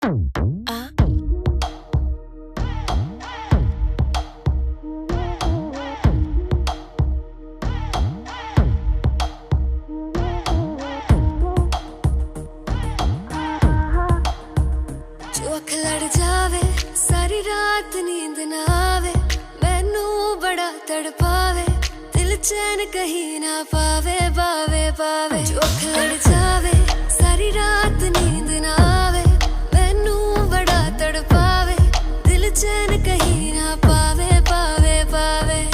जो अख लड़ जावे सारी रात नींद ना आवे, मैनू बड़ा तड़पावे, दिल चैन कहीं ना पावे पावे पावे। जो अख लड़ जावे